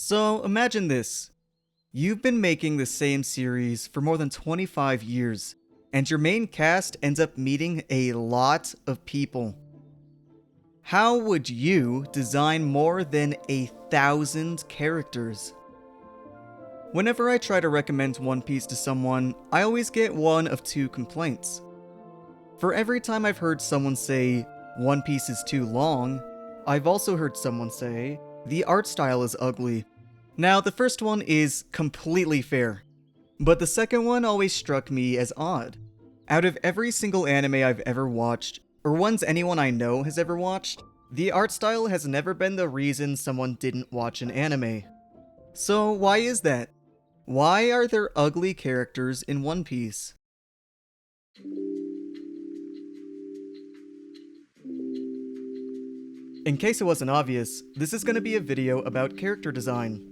So imagine this. You've been making the same series for more than 25 years, and your main cast ends up meeting a lot of people. How would you design more than 1,000 characters? Whenever I try to recommend One Piece to someone, I always get one of two complaints. For every time I've heard someone say, One Piece is too long, I've also heard someone say, the art style is ugly. Now, the first one is completely fair, but the second one always struck me as odd. Out of every single anime I've ever watched, or ones anyone I know has ever watched, the art style has never been the reason someone didn't watch an anime. So why is that? Why are there ugly characters in One Piece? In case it wasn't obvious, this is going to be a video about character design.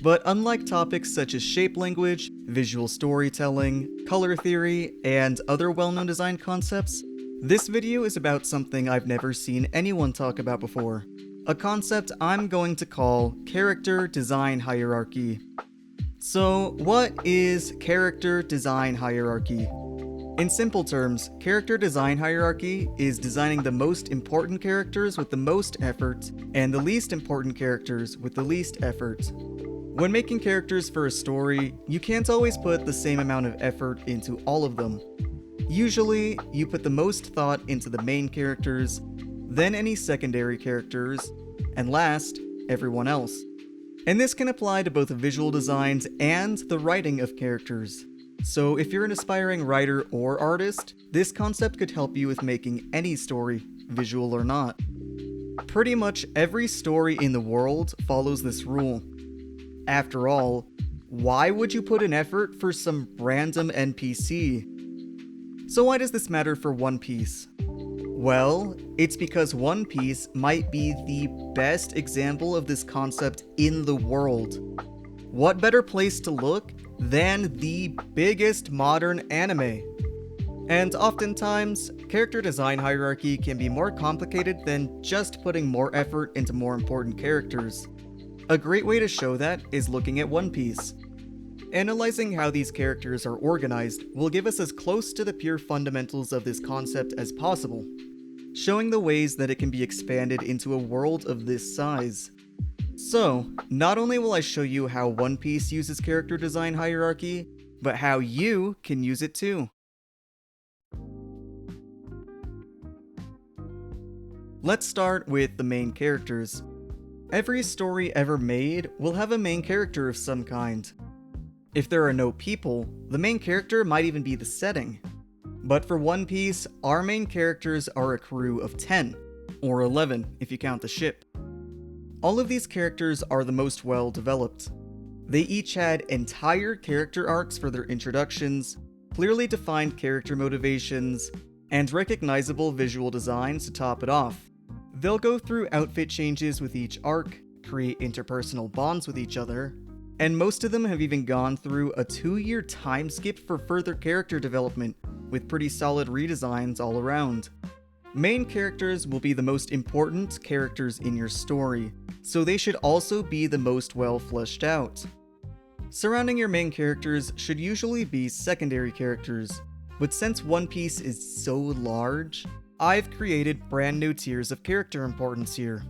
But unlike topics such as shape language, visual storytelling, color theory, and other well-known design concepts, this video is about something I've never seen anyone talk about before. A concept I'm going to call character design hierarchy. So, what is character design hierarchy? In simple terms, character design hierarchy is designing the most important characters with the most effort, and the least important characters with the least effort. When making characters for a story, you can't always put the same amount of effort into all of them. Usually, you put the most thought into the main characters, then any secondary characters, and last, everyone else. And this can apply to both visual designs and the writing of characters. So if you're an aspiring writer or artist, this concept could help you with making any story, visual or not. Pretty much every story in the world follows this rule. After all, why would you put an effort for some random NPC? So why does this matter for One Piece? Well, it's because One Piece might be the best example of this concept in the world. What better place to look than the biggest modern anime? And oftentimes, character design hierarchy can be more complicated than just putting more effort into more important characters. A great way to show that is looking at One Piece. Analyzing how these characters are organized will give us as close to the pure fundamentals of this concept as possible, showing the ways that it can be expanded into a world of this size. So, not only will I show you how One Piece uses character design hierarchy, but how you can use it too. Let's start with the main characters. Every story ever made will have a main character of some kind. If there are no people, the main character might even be the setting. But for One Piece, our main characters are a crew of 10, or 11 if you count the ship. All of these characters are the most well developed. They each had entire character arcs for their introductions, clearly defined character motivations, and recognizable visual designs to top it off. They'll go through outfit changes with each arc, create interpersonal bonds with each other, and most of them have even gone through a 2-year time skip for further character development, with pretty solid redesigns all around. Main characters will be the most important characters in your story, so they should also be the most well fleshed out. Surrounding your main characters should usually be secondary characters, but since One Piece is so large, I've created brand new tiers of character importance here.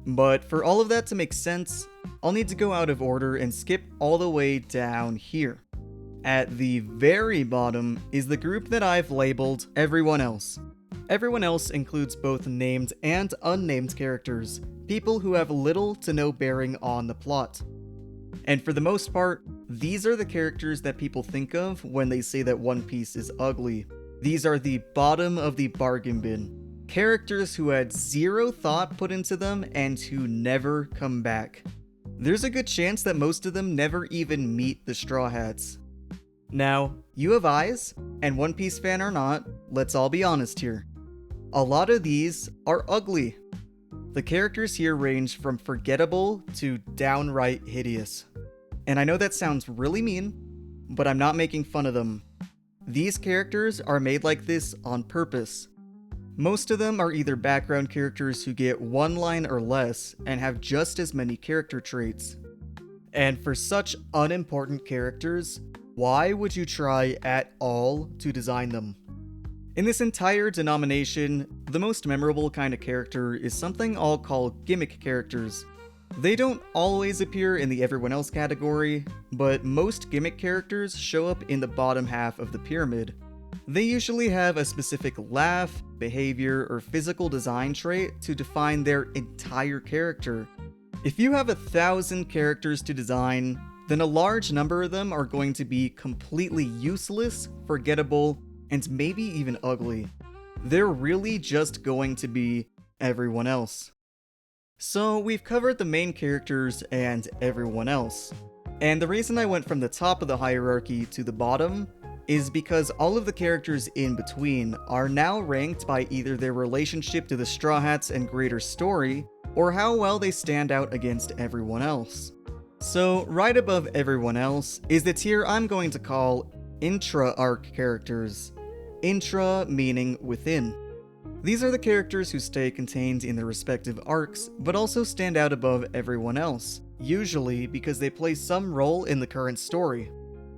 But for all of that to make sense, I'll need to go out of order and skip all the way down here. At the very bottom is the group that I've labeled Everyone Else. Everyone else includes both named and unnamed characters, people who have little to no bearing on the plot. And for the most part, these are the characters that people think of when they say that One Piece is ugly. These are the bottom of the bargain bin. Characters who had zero thought put into them and who never come back. There's a good chance that most of them never even meet the Straw Hats. Now, you have eyes, and One Piece fan or not, let's all be honest here. A lot of these are ugly. The characters here range from forgettable to downright hideous. And I know that sounds really mean, but I'm not making fun of them. These characters are made like this on purpose. Most of them are either background characters who get one line or less and have just as many character traits. And for such unimportant characters, why would you try at all to design them? In this entire denomination, the most memorable kind of character is something I'll call gimmick characters. They don't always appear in the everyone else category, but most gimmick characters show up in the bottom half of the pyramid. They usually have a specific laugh, behavior, or physical design trait to define their entire character. If you have 1,000 characters to design, then a large number of them are going to be completely useless, forgettable, and maybe even ugly. They're really just going to be everyone else. So we've covered the main characters and everyone else. And the reason I went from the top of the hierarchy to the bottom is because all of the characters in between are now ranked by either their relationship to the Straw Hats and greater story, or how well they stand out against everyone else. So right above everyone else is the tier I'm going to call intra-arc characters. Intra meaning within. These are the characters who stay contained in their respective arcs, but also stand out above everyone else, usually because they play some role in the current story.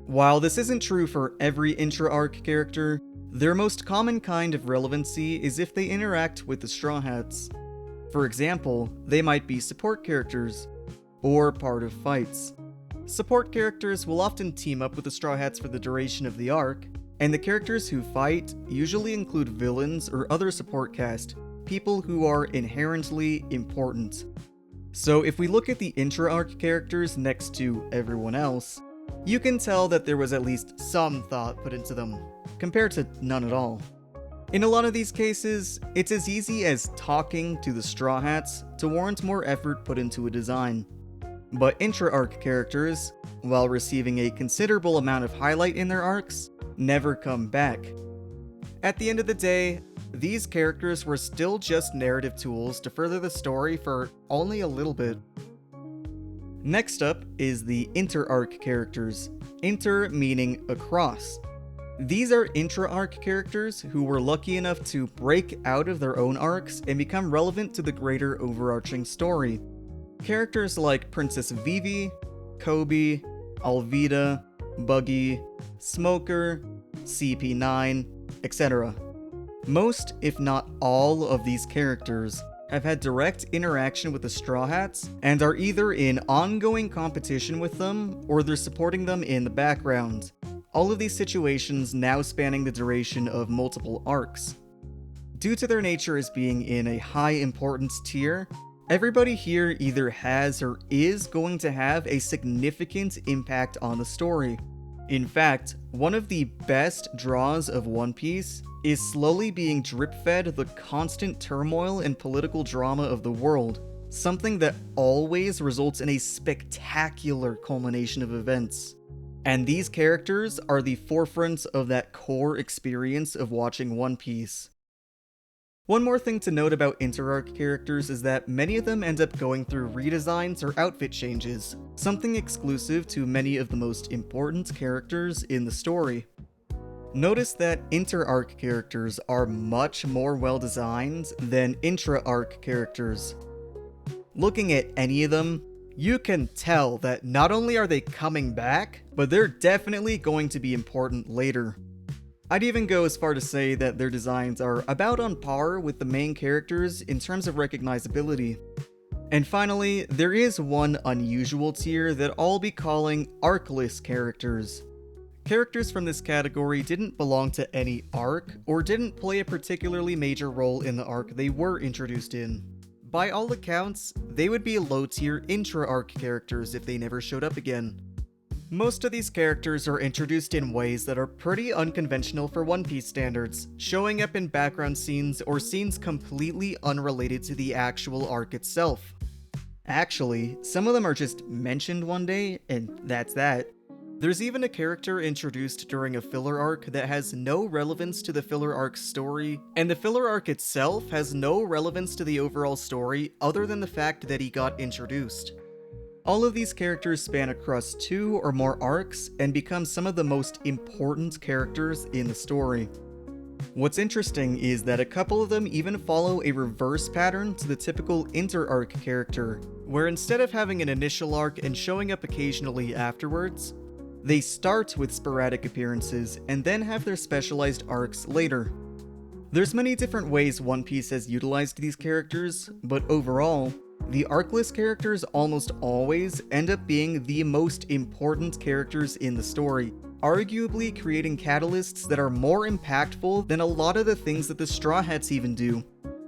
While this isn't true for every intra-arc character, their most common kind of relevancy is if they interact with the Straw Hats. For example, they might be support characters, or part of fights. Support characters will often team up with the Straw Hats for the duration of the arc, and the characters who fight usually include villains or other support cast, people who are inherently important. So if we look at the intra-arc characters next to everyone else, you can tell that there was at least some thought put into them, compared to none at all. In a lot of these cases, it's as easy as talking to the Straw Hats to warrant more effort put into a design. But intra-arc characters, while receiving a considerable amount of highlight in their arcs, never come back. At the end of the day, these characters were still just narrative tools to further the story for only a little bit. Next up is the inter-arc characters, inter meaning across. These are intra-arc characters who were lucky enough to break out of their own arcs and become relevant to the greater overarching story. Characters like Princess Vivi, Kobe, Alvida, Buggy, Smoker, CP9, etc. Most, if not all, of these characters have had direct interaction with the Straw Hats and are either in ongoing competition with them or they're supporting them in the background. All of these situations now spanning the duration of multiple arcs. Due to their nature as being in a high importance tier, everybody here either has or is going to have a significant impact on the story. In fact, one of the best draws of One Piece is slowly being drip-fed the constant turmoil and political drama of the world, something that always results in a spectacular culmination of events. And these characters are the forefront of that core experience of watching One Piece. One more thing to note about inter-arc characters is that many of them end up going through redesigns or outfit changes, something exclusive to many of the most important characters in the story. Notice that inter-arc characters are much more well designed than intra-arc characters. Looking at any of them, you can tell that not only are they coming back, but they're definitely going to be important later. I'd even go as far to say that their designs are about on par with the main characters in terms of recognizability. And finally, there is one unusual tier that I'll be calling arcless characters. Characters from this category didn't belong to any arc, or didn't play a particularly major role in the arc they were introduced in. By all accounts, they would be low-tier intra-arc characters if they never showed up again. Most of these characters are introduced in ways that are pretty unconventional for One Piece standards, showing up in background scenes or scenes completely unrelated to the actual arc itself. Actually, some of them are just mentioned one day, and that's that. There's even a character introduced during a filler arc that has no relevance to the filler arc's story, and the filler arc itself has no relevance to the overall story other than the fact that he got introduced. All of these characters span across 2 or more arcs and become some of the most important characters in the story. What's interesting is that a couple of them even follow a reverse pattern to the typical inter-arc character, where instead of having an initial arc and showing up occasionally afterwards, they start with sporadic appearances and then have their specialized arcs later. There's many different ways One Piece has utilized these characters, but overall, the arcless characters almost always end up being the most important characters in the story, arguably creating catalysts that are more impactful than a lot of the things that the Straw Hats even do.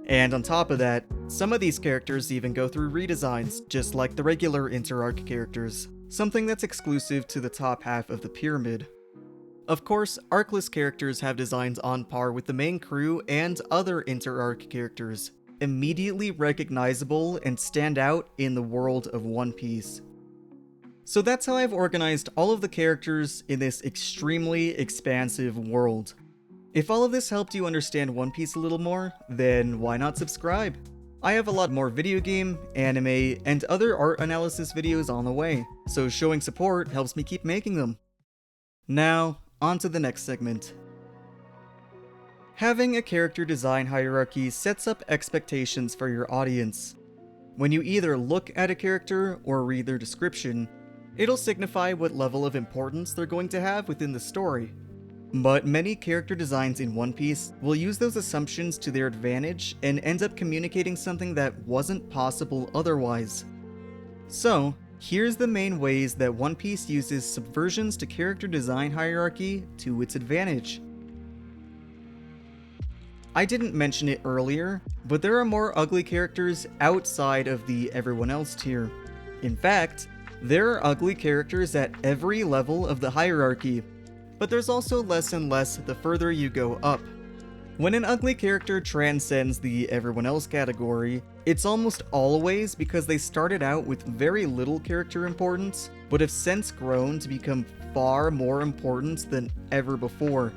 And on top of that, some of these characters even go through redesigns, just like the regular inter-arc characters, something that's exclusive to the top half of the pyramid. Of course, arcless characters have designs on par with the main crew and other inter-arc characters, immediately recognizable and stand out in the world of One Piece. So that's how I've organized all of the characters in this extremely expansive world. If all of this helped you understand One Piece a little more, then why not subscribe? I have a lot more video game, anime, and other art analysis videos on the way, so showing support helps me keep making them. Now, on to the next segment. Having a character design hierarchy sets up expectations for your audience. When you either look at a character or read their description, it'll signify what level of importance they're going to have within the story. But many character designs in One Piece will use those assumptions to their advantage and end up communicating something that wasn't possible otherwise. So, here's the main ways that One Piece uses subversions to character design hierarchy to its advantage. I didn't mention it earlier, but there are more ugly characters outside of the everyone else tier. In fact, there are ugly characters at every level of the hierarchy, but there's also less and less the further you go up. When an ugly character transcends the everyone else category, it's almost always because they started out with very little character importance, but have since grown to become far more important than ever before.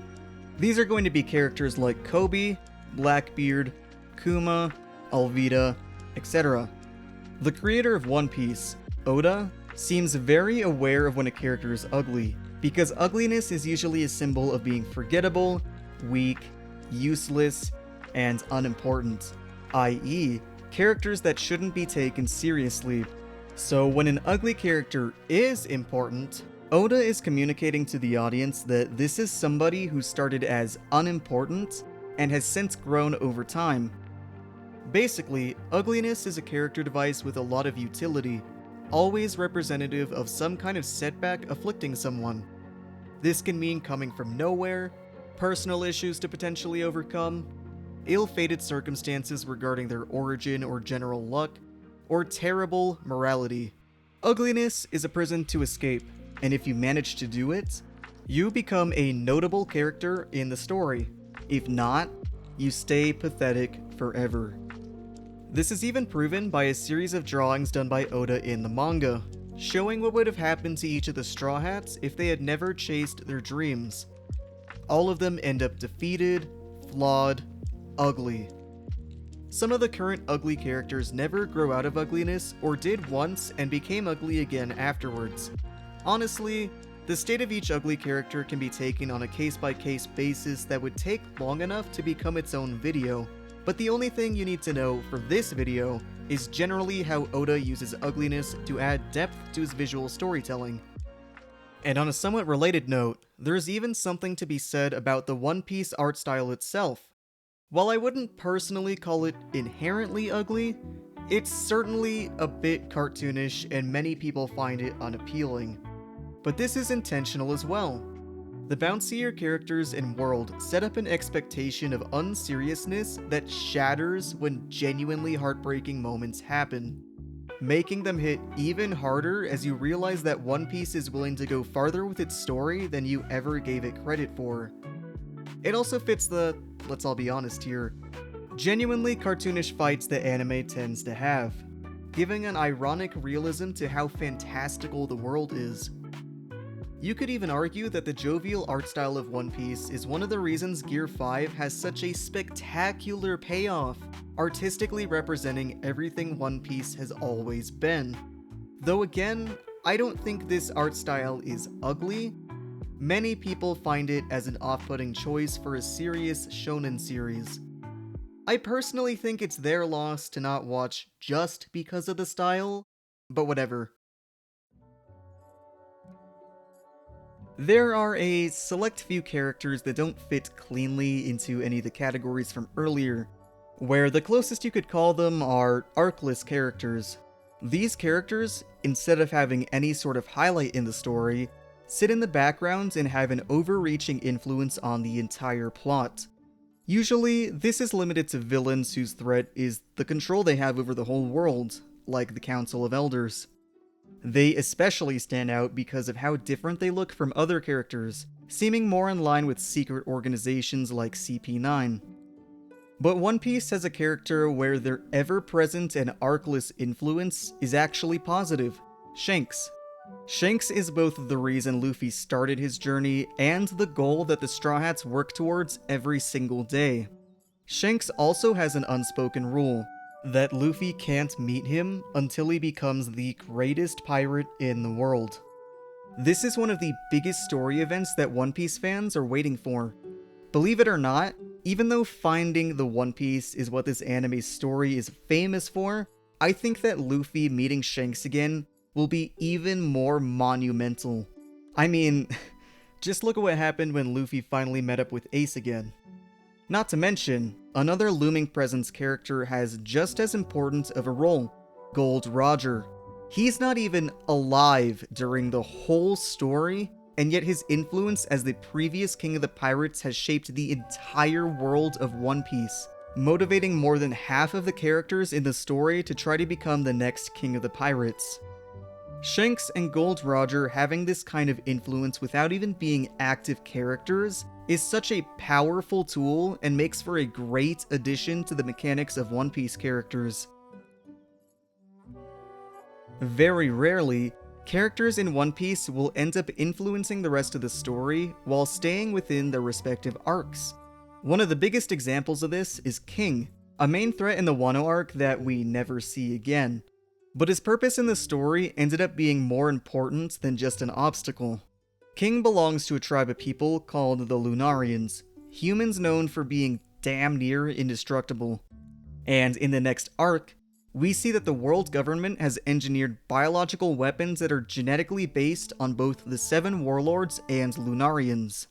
These are going to be characters like Kobe, Blackbeard, Kuma, Alvida, etc. The creator of One Piece, Oda, seems very aware of when a character is ugly, because ugliness is usually a symbol of being forgettable, weak, useless, and unimportant, i.e., characters that shouldn't be taken seriously. So when an ugly character is important, Oda is communicating to the audience that this is somebody who started as unimportant and has since grown over time. Basically, ugliness is a character device with a lot of utility, always representative of some kind of setback afflicting someone. This can mean coming from nowhere, personal issues to potentially overcome, ill-fated circumstances regarding their origin or general luck, or terrible morality. Ugliness is a prison to escape, and if you manage to do it, you become a notable character in the story. If not, you stay pathetic forever. This is even proven by a series of drawings done by Oda in the manga, showing what would have happened to each of the Straw Hats if they had never chased their dreams. All of them end up defeated, flawed, ugly. Some of the current ugly characters never grow out of ugliness or did once and became ugly again afterwards. Honestly, the state of each ugly character can be taken on a case-by-case basis that would take long enough to become its own video, but the only thing you need to know for this video is generally how Oda uses ugliness to add depth to his visual storytelling. And on a somewhat related note, there's even something to be said about the One Piece art style itself. While I wouldn't personally call it inherently ugly, it's certainly a bit cartoonish and many people find it unappealing. But this is intentional as well. The bouncier characters and world set up an expectation of unseriousness that shatters when genuinely heartbreaking moments happen, making them hit even harder as you realize that One Piece is willing to go farther with its story than you ever gave it credit for. It also fits the, let's all be honest here, genuinely cartoonish fights that anime tends to have, giving an ironic realism to how fantastical the world is. You could even argue that the jovial art style of One Piece is one of the reasons Gear 5 has such a spectacular payoff, artistically representing everything One Piece has always been. Though again, I don't think this art style is ugly. Many people find it as an off-putting choice for a serious shonen series. I personally think it's their loss to not watch just because of the style, but whatever. There are a select few characters that don't fit cleanly into any of the categories from earlier, where the closest you could call them are arcless characters. These characters, instead of having any sort of highlight in the story, sit in the background and have an overreaching influence on the entire plot. Usually, this is limited to villains whose threat is the control they have over the whole world, like the Council of Elders. They especially stand out because of how different they look from other characters, seeming more in line with secret organizations like CP9. But One Piece has a character where their ever-present and arcless influence is actually positive: Shanks. Shanks is both the reason Luffy started his journey and the goal that the Straw Hats work towards every single day. Shanks also has an unspoken rule that Luffy can't meet him until he becomes the greatest pirate in the world. This is one of the biggest story events that One Piece fans are waiting for. Believe it or not, even though finding the One Piece is what this anime's story is famous for, I think that Luffy meeting Shanks again will be even more monumental. I mean, just look at what happened when Luffy finally met up with Ace again. Not to mention, another looming presence character has just as important of a role: Gold Roger. He's not even alive during the whole story, and yet his influence as the previous king of the pirates has shaped the entire world of One Piece, motivating more than half of the characters in the story to try to become the next king of the pirates. Shanks and Gold Roger having this kind of influence without even being active characters is such a powerful tool and makes for a great addition to the mechanics of One Piece characters. Very rarely, characters in One Piece will end up influencing the rest of the story while staying within their respective arcs. One of the biggest examples of this is King, a main threat in the Wano arc that we never see again. But his purpose in the story ended up being more important than just an obstacle. King belongs to a tribe of people called the Lunarians, humans known for being damn near indestructible. And in the next arc, we see that the world government has engineered biological weapons that are genetically based on both the Seven Warlords and Lunarians.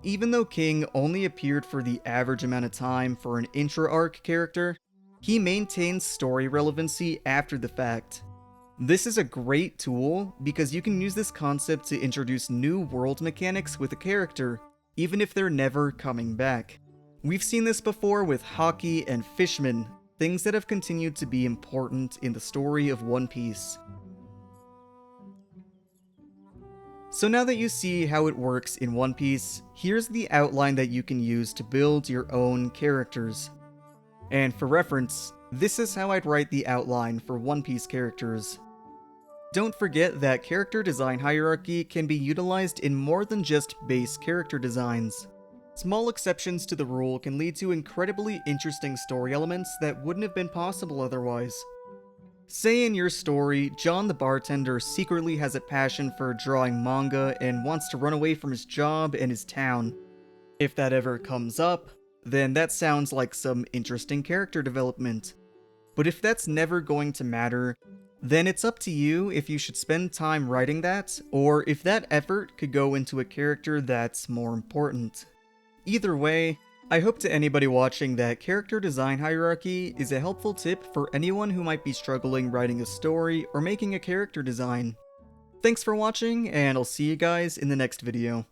Even though King only appeared for the average amount of time for an intra-arc character, he maintains story relevancy after the fact. This is a great tool because you can use this concept to introduce new world mechanics with a character, even if they're never coming back. We've seen this before with Haki and Fishman, things that have continued to be important in the story of One Piece. So now that you see how it works in One Piece, here's the outline that you can use to build your own characters. And for reference, this is how I'd write the outline for One Piece characters. Don't forget that character design hierarchy can be utilized in more than just base character designs. Small exceptions to the rule can lead to incredibly interesting story elements that wouldn't have been possible otherwise. Say in your story, John the bartender secretly has a passion for drawing manga and wants to run away from his job and his town. If that ever comes up, then that sounds like some interesting character development. But if that's never going to matter, then it's up to you if you should spend time writing that, or if that effort could go into a character that's more important. Either way, I hope to anybody watching that character design hierarchy is a helpful tip for anyone who might be struggling writing a story or making a character design. Thanks for watching, and I'll see you guys in the next video.